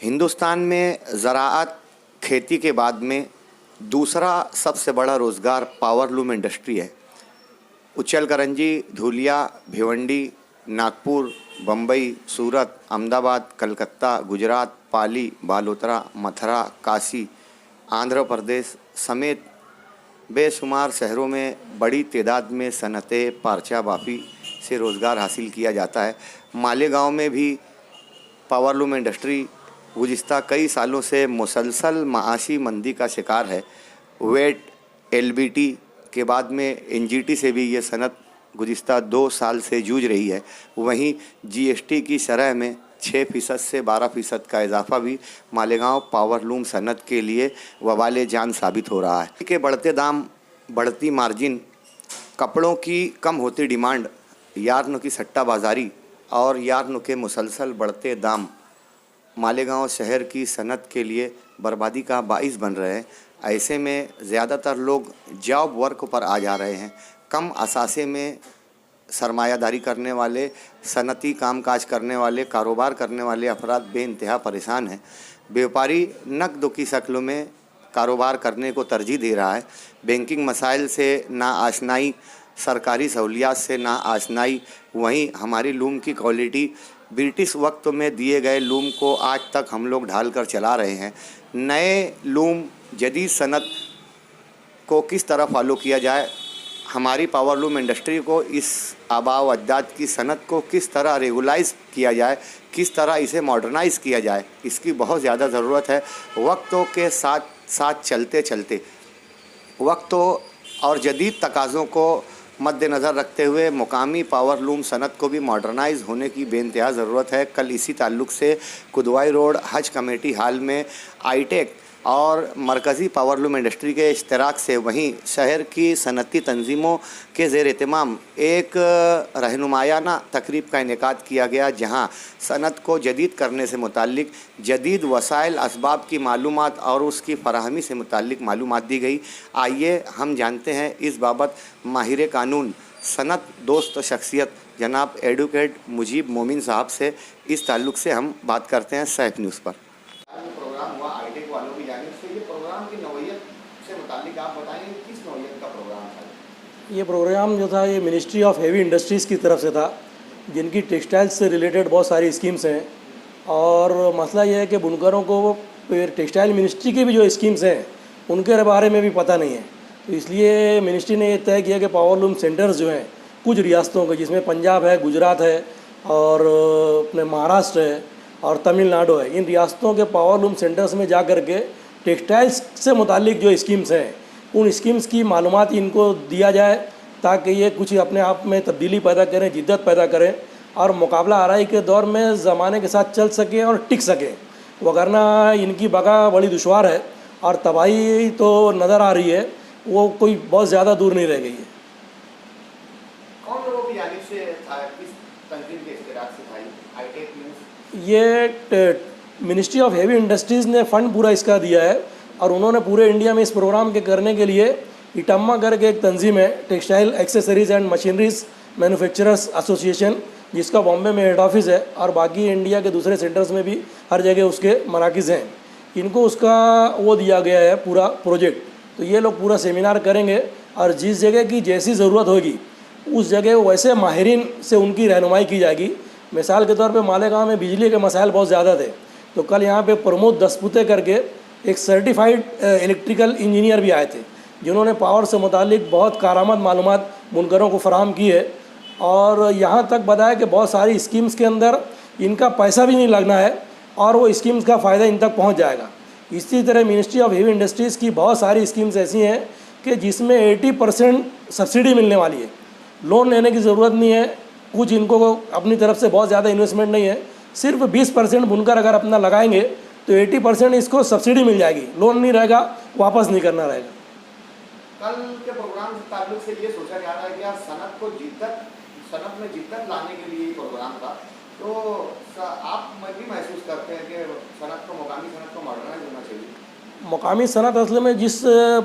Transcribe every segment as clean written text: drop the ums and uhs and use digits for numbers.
हिंदुस्तान में ज़राअत खेती के बाद में दूसरा सबसे बड़ा रोज़गार पावर लूम इंडस्ट्री है। उच्चल करंजी, धुलिया, भिवंडी, नागपुर, बम्बई, सूरत, अहमदाबाद, कलकत्ता, गुजरात, पाली, बालोतरा, मथुरा, काशी, आंध्र प्रदेश समेत बेशुमार शहरों में बड़ी तादाद में सनतें, पारचा बाफ़ी से रोज़गार हासिल किया जाता है। मालेगांव में भी पावर लूम इंडस्ट्री गुज़िस्ता कई सालों से मुसलसल माशी मंदी का शिकार है। वेट, एलबीटी के बाद में एनजीटी से भी ये सनत गुज़िस्ता 2 साल से जूझ रही है। वहीं जीएसटी की शरह में 6% से 12% का इजाफा भी मालेगांव पावर लूम सनत के लिए वबाले जान साबित हो रहा है। के बढ़ते दाम, बढ़ती मार्जिन, कपड़ों की कम होती डिमांड, यार्न की सट्टाबाजारी और यार्न के मुसलसल बढ़ते दाम मालेगांव शहर की सनत के लिए बर्बादी का बाइस बन रहे हैं। ऐसे में ज़्यादातर लोग जॉब वर्क पर आ जा रहे हैं। कम असासे में सरमायादारी करने वाले, सनती कामकाज करने वाले, कारोबार करने वाले अफराद बेइंतहा परेशान हैं। व्यापारी नकद की शक्ल में कारोबार करने को तरजीह दे रहा है। बैंकिंग मसाइल से ना आशनाई, सरकारी सहूलियात से ना आशनाई। वहीं हमारी लूम की क्वालिटी ब्रिटिश वक्त में दिए गए लूम को आज तक हम लोग ढाल कर चला रहे हैं। नए लूम जदीद सनत को किस तरह फॉलो किया जाए, हमारी पावर लूम इंडस्ट्री को इस आबाव अजदाद की सनत को किस तरह रेगुलाइज किया जाए, किस तरह इसे मॉडर्नाइज़ किया जाए, इसकी बहुत ज़्यादा ज़रूरत है। वक्तों के साथ साथ चलते चलते वक्तों और जदीद तकाज़ों को मद्देनज़र रखते हुए मुकामी पावर लूम सनत को भी मॉडर्नाइज़ होने की बेइंतहा ज़रूरत है। कल इसी ताल्लुक़ से कुदवाई रोड हज कमेटी हाल में आईटेक और मरकज़ी पावर लूम इंडस्ट्री के इश्तराक से वहीं शहर की सनती तंजीमों के ज़ेर एहतमाम एक रहनुमायाना तकरीब का इनेकाद किया गया, जहां सनत को जदीद करने से मुताल्लिक जदीद वसाइल असबाब की मालूमात और उसकी फराहमी से मुताल्लिक मालूमात दी गई। आइए हम जानते हैं इस बाबत माहिर कानून, सनत दोस्त शख्सियत जनाब एडवोकेट मुजीब मोमिन साहब से। इस ताल्लुक़ से हम बात करते हैं सैफ न्यूज़ पर। प्रोग्राम हुआ आईटेक वालों की जानिब से, ये प्रोग्राम की नौइयत से मुताल्लिक आप बताएंगे किस नौइयत का प्रोग्राम था? ये प्रोग्राम जो था ये मिनिस्ट्री ऑफ हेवी इंडस्ट्रीज़ की तरफ से था, जिनकी टेक्सटाइल्स से रिलेटेड बहुत सारी स्कीम्स हैं। और मसला ये है कि बुनकरों को टेक्सटाइल मिनिस्ट्री की भी जो स्कीम्स हैं उनके बारे में भी पता नहीं है। तो इसलिए मिनिस्ट्री ने ये तय किया कि पावर लूम सेंटर्स जो हैं कुछ रियासतों के, जिसमें पंजाब है, गुजरात है और अपने महाराष्ट्र है और तमिलनाडु है, इन रियासतों के पावर लूम सेंटर्स में जा कर के टेक्सटाइल्स से मुतालिक जो स्कीम्स हैं उन स्कीम्स की मालूमात इनको दिया जाए, ताकि ये कुछ अपने आप में तब्दीली पैदा करें, जिद्दत पैदा करें और मुकाबला आराई के दौर में ज़माने के साथ चल सकें और टिक सकें। वगरना इनकी बका बड़ी दुश्वार है और तबाही तो नज़र आ रही है, वो कोई बहुत ज़्यादा दूर नहीं रह गई है। कौन लोगों की जानिब से था, किस तंजीम के इश्तिराक से था आईटेक न्यूज़? ये मिनिस्ट्री ऑफ हेवी इंडस्ट्रीज़ ने फ़ंड पूरा इसका दिया है और उन्होंने पूरे इंडिया में इस प्रोग्राम के करने के लिए इटम्मा करके एक तंजीम है, textile accessories and machineries manufacturers association, जिसका बॉम्बे में हेड ऑफिस है और बाकी इंडिया के दूसरे सेंटर्स में भी हर जगह उसके मराकिज़ हैं। इनको उसका वो दिया गया है पूरा प्रोजेक्ट। तो ये लोग पूरा सेमिनार करेंगे और जिस जगह की जैसी ज़रूरत होगी उस जगह वैसे माहिरीन से उनकी रहनुमाई की जाएगी। मिसाल के तौर पे मालेगांव में बिजली के मसाइल बहुत ज़्यादा थे, तो कल यहाँ पे प्रमोद दसपुते करके एक सर्टिफाइड इलेक्ट्रिकल इंजीनियर भी आए थे, जिन्होंने पावर से मुतालिक बहुत कारामद मालूमात बुनकरों को फराहम की है। और यहाँ तक बताया कि बहुत सारी स्कीम्स के अंदर इनका पैसा भी नहीं लगना है और वो स्कीम्स का फ़ायदा इन तक पहुँच जाएगा। इसी तरह मिनिस्ट्री ऑफ हेवी इंडस्ट्रीज़ की बहुत सारी स्कीम्स ऐसी हैं कि जिसमें 80% सब्सिडी मिलने वाली है, लोन लेने की ज़रूरत नहीं है, कुछ इनको अपनी तरफ से बहुत ज़्यादा इन्वेस्टमेंट नहीं है, सिर्फ 20% बुनकर अगर अपना लगाएंगे तो 80% इसको सब्सिडी मिल जाएगी, लोन नहीं रहेगा, वापस नहीं करना रहेगा। कल के प्रोग्राम के ताल्लुक से ये सोचा जा रहा है कि यार सनत में जिद्दत लाने के लिए प्रोग्राम था, तो आप भी महसूस करते हैं कि मुकामी सनत को मॉडर्नाइज होना चाहिए? मुकामी सनत असल में जिस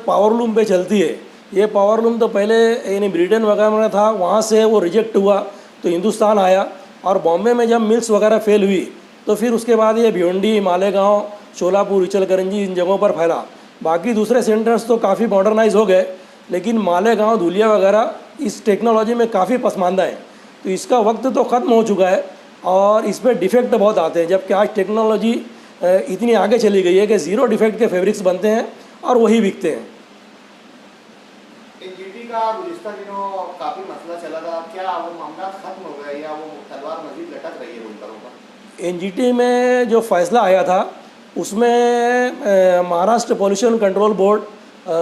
पावर लूम पे चलती है, ये पावर लूम तो पहले यानी ब्रिटेन वगैरह में था, वहाँ से वो रिजेक्ट हुआ तो हिंदुस्तान आया और बॉम्बे में जब मिल्स वगैरह फेल हुई तो फिर उसके बाद ये भिवंडी, मालेगांव, शोलापुर, इचलकरंजी इन जगहों पर फैला। बाकी दूसरे सेंटर्स तो काफ़ी मॉडर्नाइज हो गए, लेकिन मालेगांव, धुलिया वगैरह इस टेक्नोलॉजी में काफ़ी पसमानदा है। तो इसका वक्त तो ख़त्म हो चुका है और इस पर डिफेक्ट बहुत आते हैं, जबकि आज टेक्नोलॉजी इतनी आगे चली गई है कि ज़ीरो डिफेक्ट के फैब्रिक्स बनते हैं और वही बिकते हैं। एनजीटी का गुज़िश्ता दिनों काफ़ी मसला चला था, क्या वो मामला खत्म हो गया या वो तलवार मजीद लटक रही है बुनकरों पर? एनजीटी में जो फैसला आया था उसमें Maharashtra pollution control board,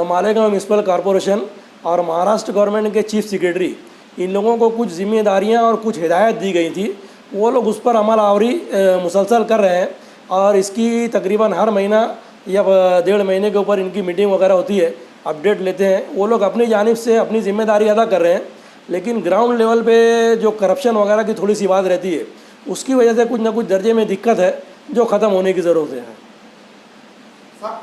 Malegaon municipal corporation और महाराष्ट्र गवर्नमेंट के चीफ सेक्रेटरी, इन लोगों को कुछ जिम्मेदारियां और कुछ हिदायत दी गई थी। वो लोग उस पर अमल आवरी मुसलसल कर रहे हैं और इसकी तकरीबन हर महीना या 1.5 महीने के ऊपर इनकी मीटिंग वगैरह होती है, अपडेट लेते हैं। वो लोग अपनी जानिब से अपनी जिम्मेदारी अदा कर रहे हैं, लेकिन ग्राउंड लेवल पे जो करप्शन वगैरह की थोड़ी सी बात रहती है, उसकी वजह से कुछ ना कुछ दर्जे में दिक्कत है जो ख़त्म होने की ज़रूरत है। सर,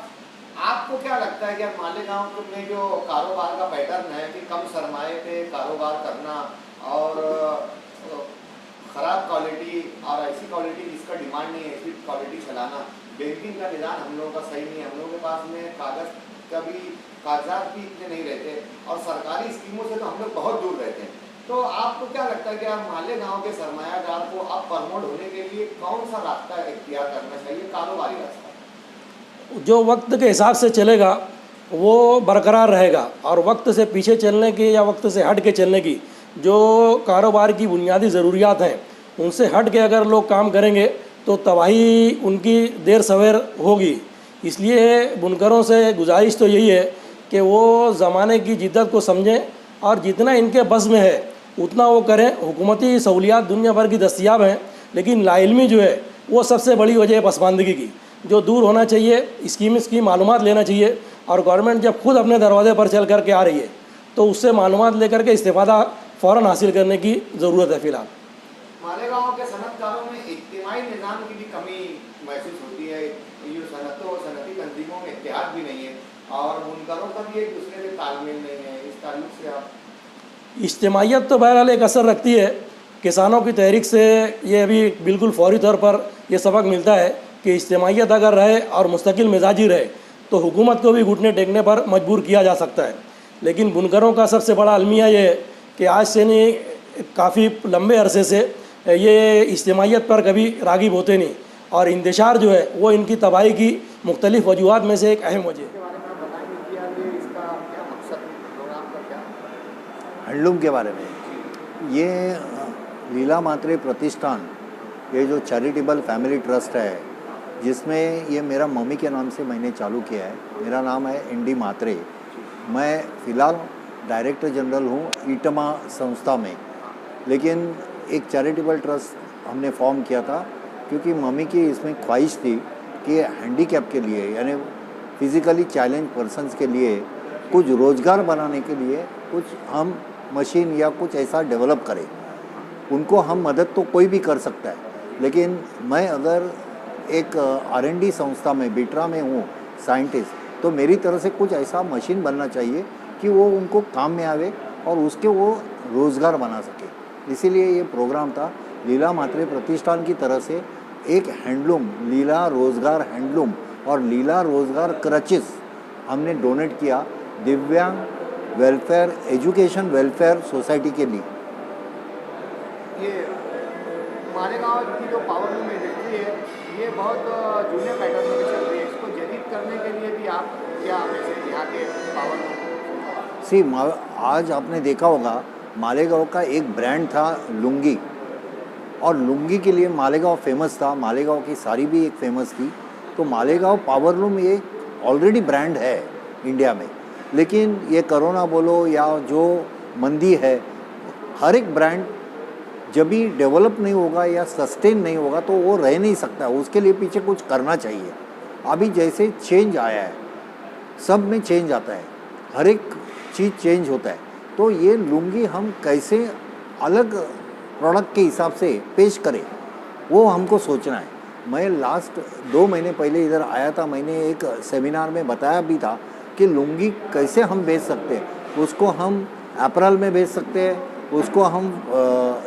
आपको क्या लगता है कि मालेगांव में जो कारोबार का पैटर्न है कि कम सरमाए पे कारोबार करना और ख़राब क्वालिटी और ऐसी क्वालिटी जिसका डिमांड नहीं है ऐसी क्वालिटी चलाना, बैंकिंग का निदान हम लोगों का सही नहीं है, हम लोगों के पास में कागजात भी इतने नहीं रहते और सरकारी स्कीमों से तो हम लोग बहुत दूर रहते हैं। तो आपको क्या लगता है कि आप मालेगांव के सरमायादार को अब प्रमोट होने के लिए कौन सा रास्ता इख्तियार करना चाहिए, कारोबारी रास्ता? जो वक्त के हिसाब से चलेगा वो बरकरार रहेगा, और वक्त से पीछे चलने की या वक्त से हट के चलने की जो कारोबार की बुनियादी ज़रूरियात हैं उनसे हट के अगर लोग काम करेंगे तो तबाही उनकी देर सवेर होगी। इसलिए बुनकरों से गुजारिश तो यही है कि वो ज़माने की जिद्दत को समझें और जितना इनके बस में है उतना वो करें। हुकूमती सहूलियात दुनिया भर की दस्तियाब हैं, लेकिन लाइल्मी जो है वो सबसे बड़ी वजह है पसमानदगी की, जो दूर होना चाहिए। स्कीम्स की मालूमात लेना चाहिए और गवर्नमेंट जब खुद अपने दरवाजे पर चल करके आ रही है तो उससे मालूमात लेकर के इस्तेफ़ादा फ़ौरन हासिल करने की ज़रूरत है। फ़िलहाल मालेगांव के सनतकारों में इज्तिमाई निज़ाम की भी कमी महसूस होती है, ये सनती तंजीमों में इत्तेहाद भी नहीं है और बुनकरों का भी एक दूसरे से तालमेल नहीं है। इस ताल्लुक से आप? इज्तिमाइयत तो बहरहाल एक असर रखती है। किसानों की तहरीक से ये अभी बिल्कुल फौरी तौर पर यह सबक मिलता है कि इज्तिमाइयत अगर रहे और मुस्तकिल मिजाजी रहे तो हुकूमत को भी घुटने टेकने पर मजबूर किया जा सकता है। लेकिन बुनकरों का सबसे बड़ा अलमिया ये है कि आज से नहीं, काफ़ी लंबे अरसे से ये इज्तिमाइयत पर कभी राग़िब होते नहीं और इंतशार जो है वो इनकी तबाही की मुख्तलिफ़ वजूहात में से एक अहम वजह है। हैंडलूम के बारे में ये लीला मात्रे प्रतिष्ठान, ये जो चैरिटेबल फैमिली ट्रस्ट है जिसमें ये मेरा मम्मी के नाम से मैंने चालू किया है। मेरा नाम है एनडी मात्रे। मैं फ़िलहाल डायरेक्टर जनरल हूँ ईटमा संस्था में, लेकिन एक चैरिटेबल ट्रस्ट हमने फॉर्म किया था क्योंकि मम्मी की इसमें ख्वाहिश थी कि हैंडीकैप के लिए यानी फिज़िकली चैलेंज पर्सन्स के लिए कुछ रोज़गार बनाने के लिए कुछ हम मशीन या कुछ ऐसा डेवलप करें। उनको हम मदद तो कोई भी कर सकता है, लेकिन मैं अगर एक R&D संस्था में बिट्रा में हूँ साइंटिस्ट, तो मेरी तरफ से कुछ ऐसा मशीन बनना चाहिए कि वो उनको काम में आवे और उसके वो रोज़गार बना सके। इसीलिए ये प्रोग्राम था। लीला मात्रे प्रतिष्ठान की तरफ से एक हैंडलूम लीला रोज़गार हैंडलूम और लीला रोज़गार क्रचिस हमने डोनेट किया दिव्यांग वेलफेयर एजुकेशन वेलफेयर सोसाइटी के लिए। ये मालेगांव की जो पावरलूम इंडस्ट्री है ये बहुत जूने पैटर्न में चल रही है, इसको जदीद करने के लिए भी आप क्या मैसेज यहाँ के पावरलूम? आज आपने देखा होगा मालेगांव का एक ब्रांड था लुंगी, और लुंगी के लिए मालेगांव फेमस था, मालेगांव की साड़ी भी एक फेमस थी। तो मालेगांव पावरलूम ये ऑलरेडी ब्रांड है इंडिया में, लेकिन ये कोरोना बोलो या जो मंदी है, हर एक ब्रांड जब भी डेवलप नहीं होगा या सस्टेन नहीं होगा तो वो रह नहीं सकता, उसके लिए पीछे कुछ करना चाहिए। अभी जैसे चेंज आया है, सब में चेंज आता है, हर एक चीज़ चेंज होता है, तो ये लुंगी हम कैसे अलग प्रोडक्ट के हिसाब से पेश करें वो हमको सोचना है। मैं लास्ट 2 महीने पहले इधर आया था, मैंने एक सेमिनार में बताया भी था कि लुंगी कैसे हम बेच सकते हैं। उसको हम अप्रैल में बेच सकते हैं, उसको हम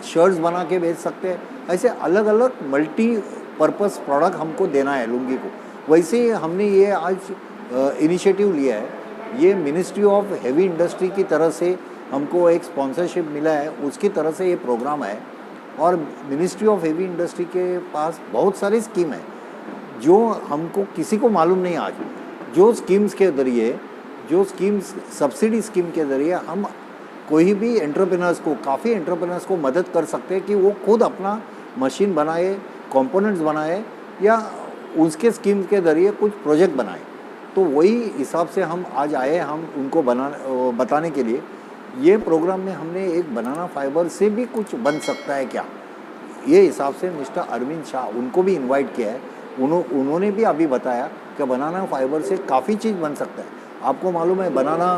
शर्ट्स बना के बेच सकते हैं। ऐसे अलग अलग मल्टी पर्पस प्रोडक्ट हमको देना है लुंगी को। वैसे ही हमने ये आज इनिशिएटिव लिया है, ये मिनिस्ट्री ऑफ हेवी इंडस्ट्री की तरफ से हमको एक स्पॉन्सरशिप मिला है, उसकी तरफ से ये प्रोग्राम है। और मिनिस्ट्री ऑफ हेवी इंडस्ट्री के पास बहुत सारी स्कीम है जो हमको किसी को मालूम नहीं आज। जो स्कीम्स के ज़रिए, जो स्कीम्स सब्सिडी स्कीम के ज़रिए हम कोई भी एंटरप्रेन्योर्स को, काफ़ी एंटरप्रेन्योर्स को मदद कर सकते हैं कि वो खुद अपना मशीन बनाए, कंपोनेंट्स बनाए या उसके स्कीम के ज़रिए कुछ प्रोजेक्ट बनाए। तो वही हिसाब से हम आज आए, हम उनको बताने के लिए। ये प्रोग्राम में हमने एक बनाना फाइबर से भी कुछ बन सकता है क्या, ये हिसाब से मिस्टर अरविंद शाह उनको भी इनवाइट किया है। उन्होंने भी अभी बताया कि बनाना फाइबर से काफ़ी चीज़ बन सकता है। आपको मालूम है बनाना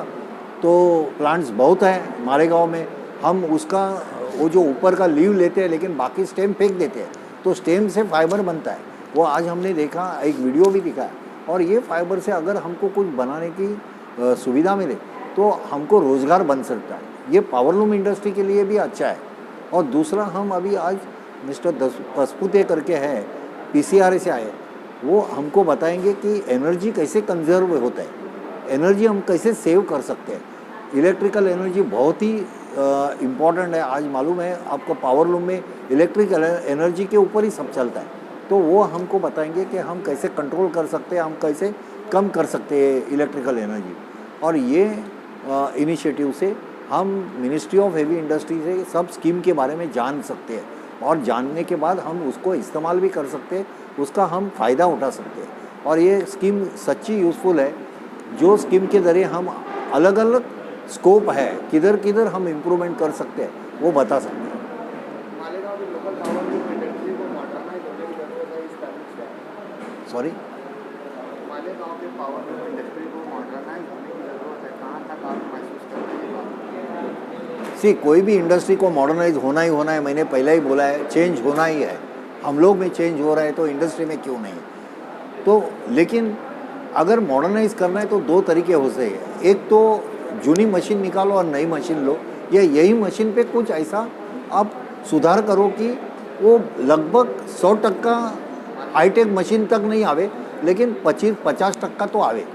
तो प्लांट्स बहुत हैं मालेगांव में, हम उसका वो जो ऊपर का लीव लेते हैं लेकिन बाकी स्टेम फेंक देते हैं, तो स्टेम से फाइबर बनता है। वो आज हमने देखा, एक वीडियो भी दिखा है। और ये फाइबर से अगर हमको कुछ बनाने की सुविधा मिले तो हमको रोज़गार बन सकता है। ये पावरलूम इंडस्ट्री के लिए भी अच्छा है। और दूसरा, हम अभी आज मिस्टर पसपुते करके है, PCRA से आए, वो हमको बताएंगे कि एनर्जी कैसे कंजर्व होता है, एनर्जी हम कैसे सेव कर सकते हैं। इलेक्ट्रिकल एनर्जी बहुत ही इम्पॉर्टेंट है। आज मालूम है आपको पावरलूम में इलेक्ट्रिकल एनर्जी के ऊपर ही सब चलता है, तो वो हमको बताएंगे कि हम कैसे कंट्रोल कर सकते हैं, हम कैसे कम कर सकते हैं इलेक्ट्रिकल एनर्जी। और ये इनिशिएटिव से हम मिनिस्ट्री ऑफ हेवी इंडस्ट्री से सब स्कीम के बारे में जान सकते हैं, और जानने के बाद हम उसको इस्तेमाल भी कर सकते हैं, उसका हम फ़ायदा उठा सकते हैं। और ये स्कीम सच्ची यूज़फुल है। जो स्कीम के ज़रिए हम अलग अलग स्कोप है, किधर किधर हम इम्प्रूवमेंट कर सकते हैं, वो बता सकते हैं। मालेगांव के लोकल पावरलूम इंडस्ट्री को मॉडर्नाइज होने की ज़रूरत है, इस्टेब्लिश है। सॉरी, मालेगांव के पावरलूम इंडस्ट्री को मॉडर्नाइज होने की ज़रूरत है, कहाँ तक आप महसूस करते हैं? सी, कोई भी इंडस्ट्री को मॉडर्नाइज होना ही होना है। मैंने पहले ही बोला है, चेंज होना ही है। हम लोग में चेंज हो रहा है तो इंडस्ट्री में क्यों नहीं? तो लेकिन अगर मॉडर्नाइज करना है तो दो तरीके हो सकते हैं। एक तो जूनी मशीन निकालो और नई मशीन लो, या यही मशीन पे कुछ ऐसा आप सुधार करो कि वो लगभग 100% हाईटेक मशीन तक नहीं आवे, लेकिन 25-50% तो आवे।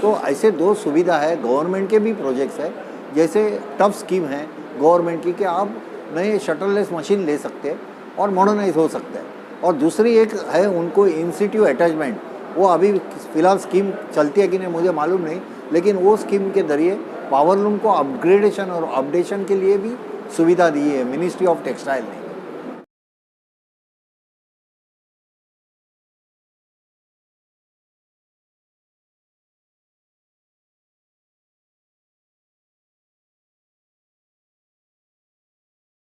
तो ऐसे दो सुविधा है। गवर्नमेंट के भी प्रोजेक्ट्स है, जैसे टफ स्कीम है गवर्नमेंट की कि आप नए शटरलेस मशीन ले सकते हैं और मॉडर्नाइज हो सकते हैं। और दूसरी एक है उनको इंस्टीट्यूट अटैचमेंट, वो अभी फ़िलहाल स्कीम चलती है कि नहीं मुझे मालूम नहीं, लेकिन वो स्कीम के ज़रिए पावरलूम को अपग्रेडेशन और अपडेशन के लिए भी सुविधा दी है मिनिस्ट्री ऑफ टेक्सटाइल ने।